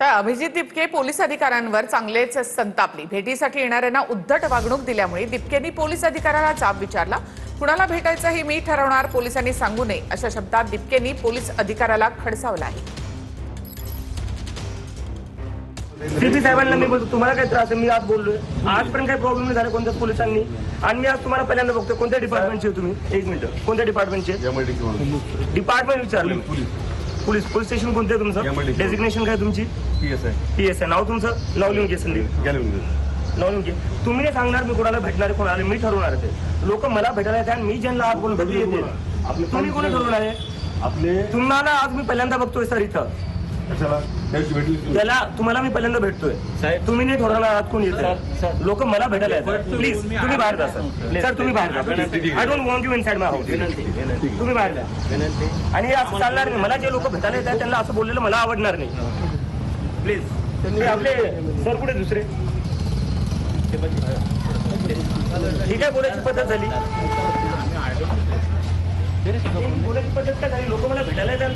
तर अभिजित दिपके पोलीस अधिकाऱ्यांवर चांगलेच संतापली। भेटीसाठी येणाऱ्यांना उद्धट वागणूक दिल्यामुळे दिपकेंनी पोलीस अधिकाऱ्याला जाब विचारला। कुणाला भेटायचं हे मी ठरवणार, पोलिसांनी सांगू नये अशा शब्दात दिपकेंनी पोलीस अधिकाऱ्याला खडसावलं आहे। सीपी साहेबांना मी बोलतो, तुम्हाला काय त्रास आहे? मी आज बोललोय, आजपर्यंत काही प्रॉब्लेम नाही झाला कोणत्याच पोलिसांनी। आणि मी आज तुम्हाला पहिल्यांदा बघतो, कोणत्या डिपार्टमेंटचे तुम्ही? एक मिनिट, कोणत्या डिपार्टमेंटचे? डिपार्टमेंट विचारलं। पोलीस स्टेशन कोणते आहे तुमचं? डेजिग्नेशन काय तुमची? पीएसआय। नाव तुमचं? नाव लिहून घे संदीप, नाव लिहून घे। तुम्ही नाही सांगणार मी कोणाला भेटणार, कोणाला मी ठरवणार आहे ते। लोक मला भेटायला येतात, मी ज्यांना आज बोलून भेटली येते। तुम्ही कोणी ठरवणार आहे? आपले तुम्हाला आज मी पहिल्यांदा बघतोय सर इथं। त्याला तुम्हाला मी पहिल्यांदा भेटतोय, तुम्ही नाही ठरवणार आज कोण येतं। लोक मला भेटायला येतात, प्लीज तुम्ही बाहेर जा सर, तुम्ही बाहेर जा। I don't want you inside my house, तुम्ही बाहेर जा। आणि असं चालणार नाही, मला जे लोक भेटायला येतात त्यांना असं बोललेलं मला आवडणार नाही, प्लीज। आपले सर कुठे दुसरे? ठीक आहे, बोलायची पद्धत झाली, बोलायची पद्धत काय झाली? लोक मला भेटायला येतात।